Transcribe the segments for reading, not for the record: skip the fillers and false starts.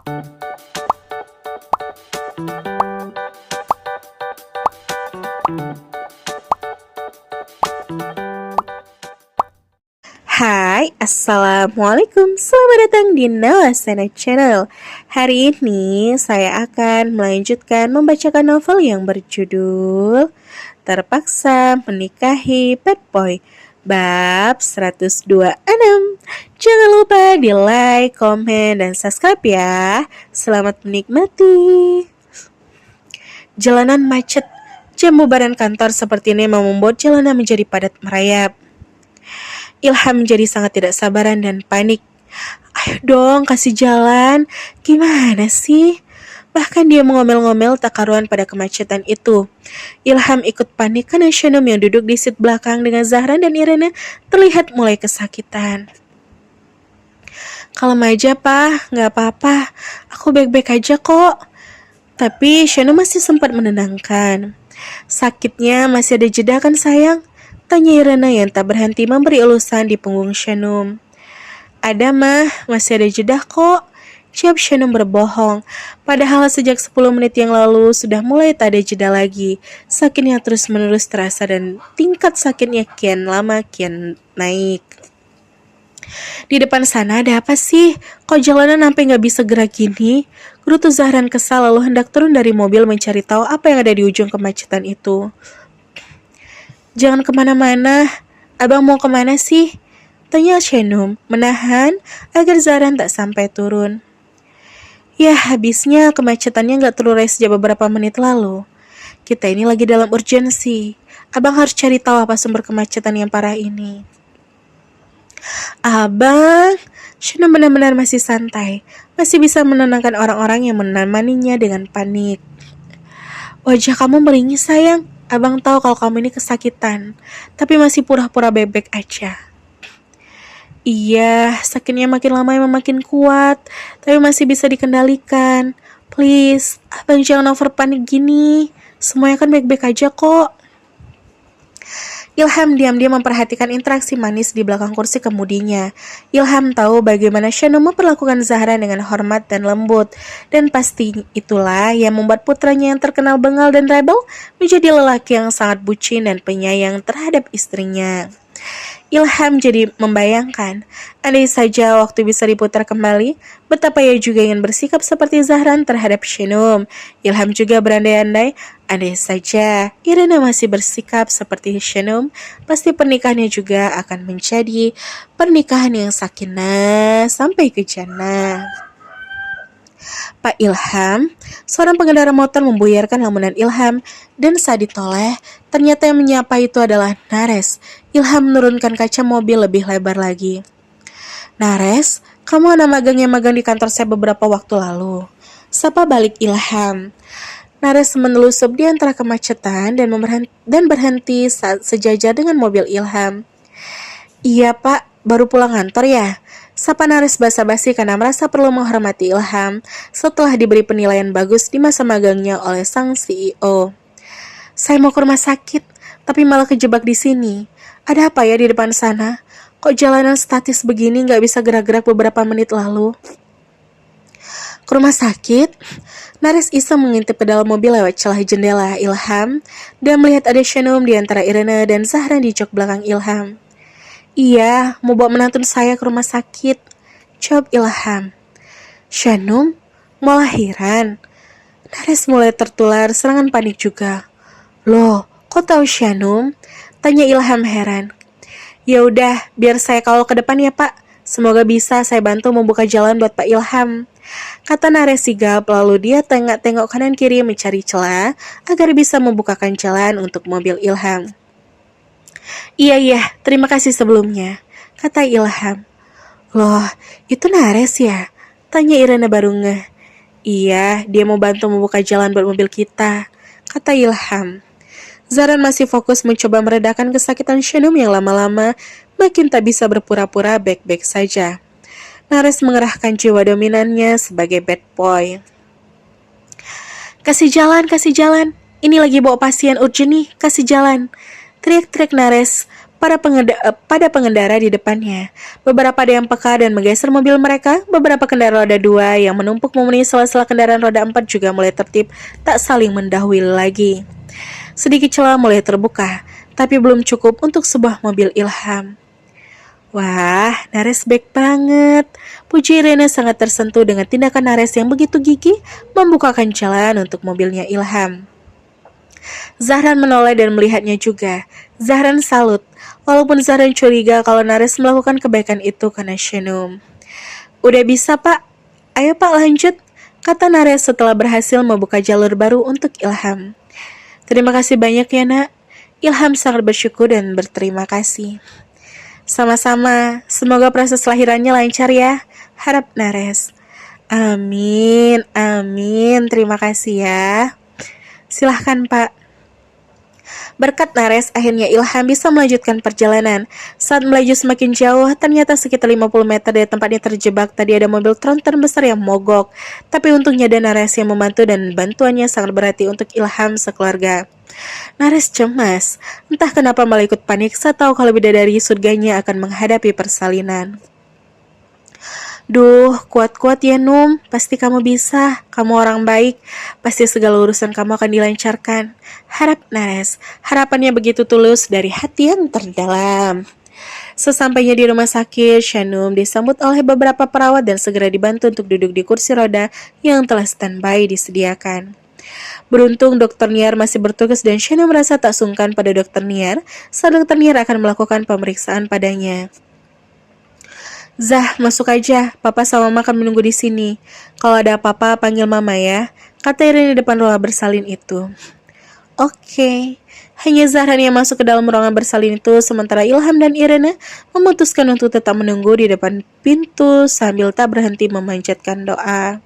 Hai, Assalamualaikum. Selamat datang di Nawasana Channel. Hari ini saya akan melanjutkan membacakan novel yang berjudul Terpaksa Menikahi Bad Boy bab 126. Jangan lupa di like, komen, dan subscribe ya. Selamat menikmati. Jalanan macet. Jam bubaran kantor seperti ini membuat jalanan menjadi padat merayap. Ilham menjadi sangat tidak sabaran dan panik. Ayo dong, kasih jalan. Gimana sih? Bahkan dia mengomel-ngomel tak karuan pada kemacetan itu. Ilham ikut panik karena Shanum yang duduk di seat belakang dengan Zahran dan Irene terlihat mulai kesakitan. Kalem aja, Pak. Nggak apa-apa. Aku baik-baik aja kok. Tapi Shanum masih sempat menenangkan. Sakitnya masih ada jeda kan sayang? Tanya Irena yang tak berhenti memberi elusan di punggung Shanum. Ada mah, masih ada jeda kok. Jawab Shanum berbohong. Padahal sejak 10 menit yang lalu sudah mulai tak ada jeda lagi. Sakitnya terus-menerus terasa dan tingkat sakitnya kian lama kian naik. Di depan sana ada apa sih? Kok jalanan sampai gak bisa gerak gini? Gerutu Zahran kesal lalu hendak turun dari mobil mencari tahu apa yang ada di ujung kemacetan itu. Jangan kemana-mana. Abang mau kemana sih? Tanya Shanum, menahan agar Zahran tak sampai turun. Ya, habisnya kemacetannya gak terurai sejak beberapa menit lalu. Kita ini lagi dalam urgensi. Abang harus cari tahu apa sumber kemacetan yang parah ini. Abang, Shanum benar-benar masih santai. Masih bisa menenangkan orang-orang yang menemaninya dengan panik. Wajah kamu meringis sayang. Abang tahu kalau kamu ini kesakitan, tapi masih pura-pura bebek aja. Iya, sakitnya makin lama emang makin kuat, tapi masih bisa dikendalikan. Please, abang jangan over panik gini. Semuanya kan baik-baik aja kok. Ilham diam-diam memperhatikan interaksi manis di belakang kursi kemudinya. Ilham tahu bagaimana Shanum memperlakukan Zahra dengan hormat dan lembut. Dan pasti itulah yang membuat putranya yang terkenal bengal dan rebel menjadi lelaki yang sangat bucin dan penyayang terhadap istrinya. Ilham jadi membayangkan, andai saja waktu bisa diputar kembali, betapa ia juga ingin bersikap seperti Zahran terhadap Shanum. Ilham juga berandai-andai, andai saja Irena masih bersikap seperti Shanum, pasti pernikahannya juga akan menjadi pernikahan yang sakinah sampai ke jannah. Pak Ilham, seorang pengendara motor membuyarkan lamunan Ilham, dan saat ditoleh, ternyata yang menyapa itu adalah Nares. Ilham menurunkan kaca mobil lebih lebar lagi. Nares, kamu anak magang yang magang di kantor saya beberapa waktu lalu. Sapa balik Ilham. Nares menelusup di antara kemacetan dan berhenti saat sejajar dengan mobil Ilham. Iya Pak, baru pulang kantor ya? Sapa Nares basa-basi karena merasa perlu menghormati Ilham setelah diberi penilaian bagus di masa magangnya oleh sang CEO. Saya mau ke rumah sakit, tapi malah kejebak di sini. Ada apa ya di depan sana? Kok jalanan statis begini gak bisa gerak-gerak beberapa menit lalu? Ke rumah sakit? Nares iseng mengintip ke dalam mobil lewat celah jendela Ilham dan melihat ada Shanum di antara Irene dan Zahra di jok belakang Ilham. Iya, mau bawa menantu saya ke rumah sakit, jawab Ilham. Shanum, mau lahiran? Nares mulai tertular serangan panik juga. Loh, kok tahu Shanum? Tanya Ilham heran. Ya udah, biar saya kawal ke depan ya Pak. Semoga bisa saya bantu membuka jalan buat Pak Ilham. Kata Nares sigap, lalu dia tengok-tengok kanan kiri mencari celah agar bisa membukakan jalan untuk mobil Ilham. Iya, terima kasih sebelumnya, kata Ilham. Loh, itu Nares ya? Tanya Irena baru ngeh. Iya, dia mau bantu membuka jalan buat mobil kita, kata Ilham. Zahran masih fokus mencoba meredakan kesakitan Shanum yang lama-lama makin tak bisa berpura-pura baik-baik saja. Nares mengerahkan jiwa dominannya sebagai bad boy. Kasih jalan. Ini lagi bawa pasien urgent nih, kasih jalan. Teriak-teriak Nares pada pengendara di depannya. Beberapa ada yang peka dan menggeser mobil mereka. Beberapa kendaraan roda 2 yang menumpuk memenuhi sela-sela kendaraan roda 4 juga mulai tertib, tak saling mendahului lagi. Sedikit celah mulai terbuka, tapi belum cukup untuk sebuah mobil Ilham. Wah, Nares baik banget. Puji Irene sangat tersentuh dengan tindakan Nares yang begitu gigih membukakan jalan untuk mobilnya Ilham. Zahran menoleh dan melihatnya juga. Zahran salut, walaupun Zahran curiga kalau Nares melakukan kebaikan itu karena Shenum. Udah bisa pak, ayo pak lanjut, kata Nares setelah berhasil membuka jalur baru untuk Ilham. Terima kasih banyak ya nak. Ilham sangat bersyukur dan berterima kasih. Sama-sama, semoga proses lahirannya lancar ya, harap Nares. Amin, amin, terima kasih ya. Silahkan pak. Berkat Nares, akhirnya Ilham bisa melanjutkan perjalanan. Saat melaju semakin jauh, ternyata sekitar 50 meter dari tempatnya terjebak, tadi ada mobil tronton besar yang mogok. Tapi untungnya ada Nares yang membantu dan bantuannya sangat berarti untuk Ilham sekeluarga. Nares cemas, entah kenapa malah ikut panik saat tahu kalau bidadari surganya akan menghadapi persalinan. Duh, kuat-kuat ya Num, pasti kamu bisa, kamu orang baik, pasti segala urusan kamu akan dilancarkan. Harap Nares, harapannya begitu tulus dari hati yang terdalam. Sesampainya di rumah sakit, Shanum disambut oleh beberapa perawat dan segera dibantu untuk duduk di kursi roda yang telah standby disediakan. Beruntung Dr. Niar masih bertugas dan Shanum merasa tak sungkan pada Dr. Niar saat Dr. Niar akan melakukan pemeriksaan padanya. Zah, masuk aja. Papa sama Mama akan menunggu di sini. Kalau ada apa-apa, panggil Mama ya, kata Irene di depan ruangan bersalin itu. Oke. Hanya Zahran yang masuk ke dalam ruangan bersalin itu, sementara Ilham dan Irene memutuskan untuk tetap menunggu di depan pintu sambil tak berhenti memanjatkan doa.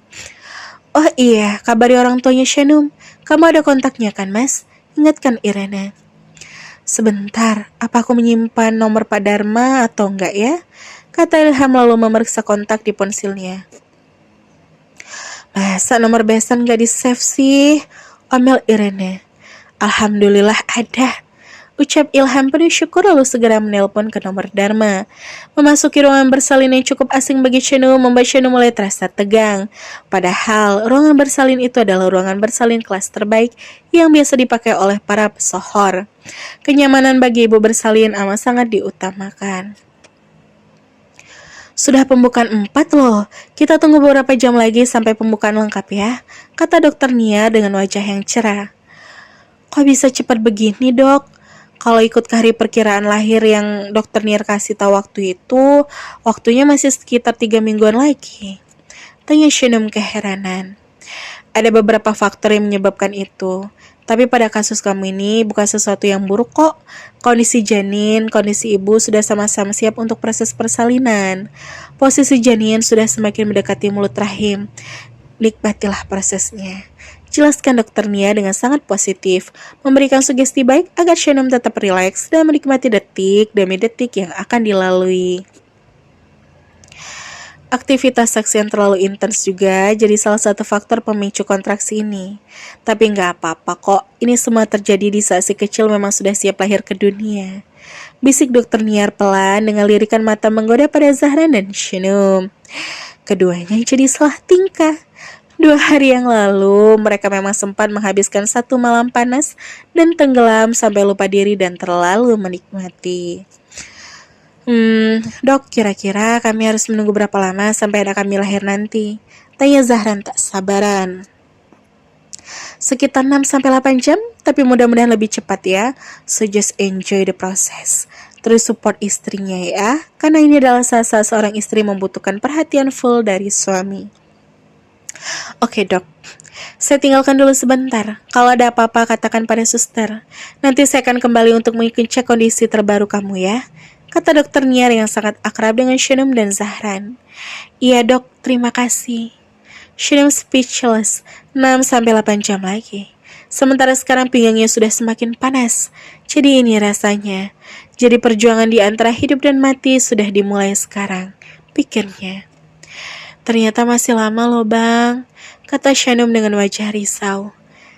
Oh iya, kabari orang tuanya Shenum. Kamu ada kontaknya kan, Mas? Ingatkan Irene. Sebentar, apa aku menyimpan nomor Pak Dharma atau enggak ya? Kata Ilham lalu memeriksa kontak di ponselnya. Masa nomor besan gak di-save sih? Omel Irene. Alhamdulillah ada. Ucap Ilham penuh syukur lalu segera menelpon ke nomor Dharma. Memasuki ruangan bersalin yang cukup asing bagi Shenum membuat Shenum mulai terasa tegang. Padahal ruangan bersalin itu adalah ruangan bersalin kelas terbaik yang biasa dipakai oleh para pesohor. Kenyamanan bagi ibu bersalin amat sangat diutamakan. Sudah pembukaan 4 loh. Kita tunggu beberapa jam lagi sampai pembukaan lengkap ya, kata Dokter Nia dengan wajah yang cerah. Kok bisa cepat begini dok? Kalau ikut ke hari perkiraan lahir yang Dokter Nia kasih tahu waktu itu, waktunya masih sekitar 3 mingguan lagi. Tanya Shenum keheranan. Ada beberapa faktor yang menyebabkan itu. Tapi pada kasus kamu ini bukan sesuatu yang buruk kok. Kondisi janin, kondisi ibu sudah sama-sama siap untuk proses persalinan. Posisi janin sudah semakin mendekati mulut rahim. Nikmatilah prosesnya. Jelaskan Dokter Nia dengan sangat positif, memberikan sugesti baik agar Shenum tetap rileks dan menikmati detik demi detik yang akan dilalui. Aktivitas seks yang terlalu intens juga jadi salah satu faktor pemicu kontraksi ini. Tapi nggak apa-apa kok, ini semua terjadi di saat si kecil memang sudah siap lahir ke dunia. Bisik Dokter Niar pelan dengan lirikan mata menggoda pada Zahran dan Shenum. Keduanya jadi salah tingkah. 2 hari yang lalu, mereka memang sempat menghabiskan 1 malam panas dan tenggelam sampai lupa diri dan terlalu menikmati. Dok, kira-kira kami harus menunggu berapa lama sampai anak kami lahir nanti? Tanya Zahran tak sabaran. Sekitar 6-8 jam, tapi mudah-mudahan lebih cepat ya. So just enjoy the process. Terus support istrinya ya, karena ini adalah saat-saat seorang istri membutuhkan perhatian full dari suami. Oke dok, saya tinggalkan dulu sebentar. Kalau ada apa-apa katakan pada suster. Nanti saya akan kembali untuk mengecek kondisi terbaru kamu ya, kata Dokter Niar yang sangat akrab dengan Shenum dan Zahran. Iya dok, terima kasih. Shenum speechless. 6-8 jam lagi. Sementara sekarang pinggangnya sudah semakin panas. Jadi ini rasanya. Jadi perjuangan di antara hidup dan mati sudah dimulai sekarang, pikirnya. Ternyata masih lama loh bang, kata Shenum dengan wajah risau.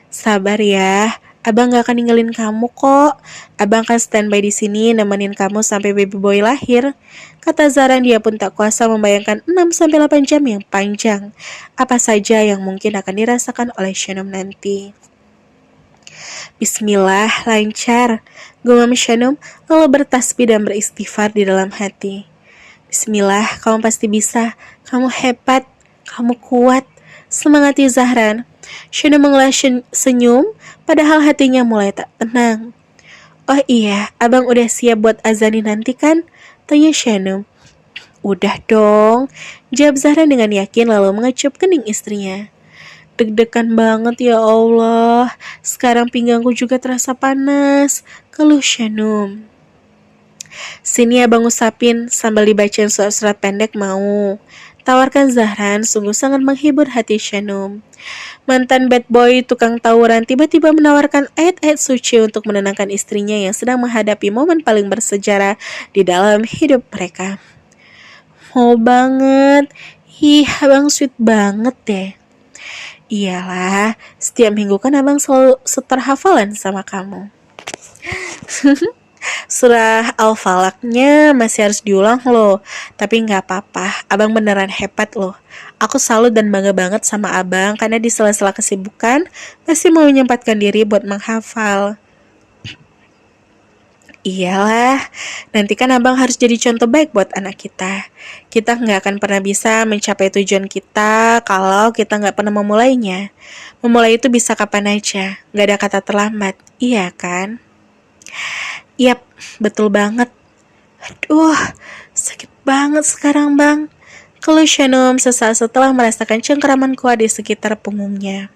Sabar ya, Abang gak akan ninggalin kamu kok. Abang akan standby di sini nemenin kamu sampai baby boy lahir. Kata Zara, dia pun tak kuasa membayangkan 6-8 jam yang panjang. Apa saja yang mungkin akan dirasakan oleh Shanum nanti. Bismillah, lancar. Gumam Shanum lalu bertasbih dan beristighfar di dalam hati. Bismillah, kamu pasti bisa. Kamu hebat. Kamu kuat. Semangati Zahran. Shanum mengelah senyum, padahal hatinya mulai tak tenang. Oh iya, abang udah siap buat azanin nanti kan? Tanya Shanum. Udah dong, jawab Zahran dengan yakin lalu mengecup kening istrinya. Deg-degan banget ya Allah, sekarang pinggangku juga terasa panas, keluh Shanum. Sini abang usapin sambil dibacain surat-surat pendek mau. Tawarkan Zahran, sungguh sangat menghibur hati Shanum. Mantan bad boy tukang tawuran tiba-tiba menawarkan ayat-ayat suci untuk menenangkan istrinya yang sedang menghadapi momen paling bersejarah di dalam hidup mereka. Mau banget. Ih, abang sweet banget deh. Iyalah, setiap minggu kan abang selalu setor hafalan sama kamu. Surah Al-Falaknya masih harus diulang loh. Tapi gak apa-apa, abang beneran hebat loh. Aku salut dan bangga banget sama abang karena di sela-sela kesibukan masih mau menyempatkan diri buat menghafal. Iyalah, nanti kan abang harus jadi contoh baik buat anak kita. Kita nggak akan pernah bisa mencapai tujuan kita kalau kita nggak pernah memulainya. Memulai itu bisa kapan aja, nggak ada kata terlambat, iya kan? Yap, betul banget. Aduh, sakit banget sekarang bang. Keluh Shanum sesaat setelah merasakan cengkeraman kuat di sekitar punggungnya.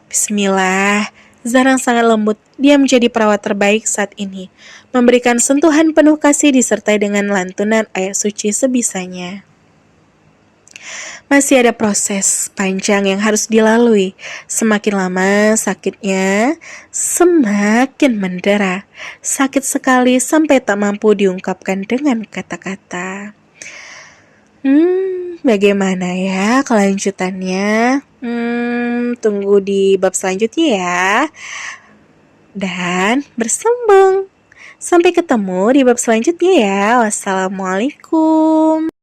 Bismillah, Zahra sangat lembut. Dia menjadi perawat terbaik saat ini, memberikan sentuhan penuh kasih disertai dengan lantunan ayat suci sebisanya. Masih ada proses panjang yang harus dilalui. Semakin lama sakitnya, semakin mendera. Sakit sekali sampai tak mampu diungkapkan dengan kata-kata. Bagaimana ya kelanjutannya? Tunggu di bab selanjutnya ya. Dan bersambung. Sampai ketemu di bab selanjutnya ya. Wassalamualaikum.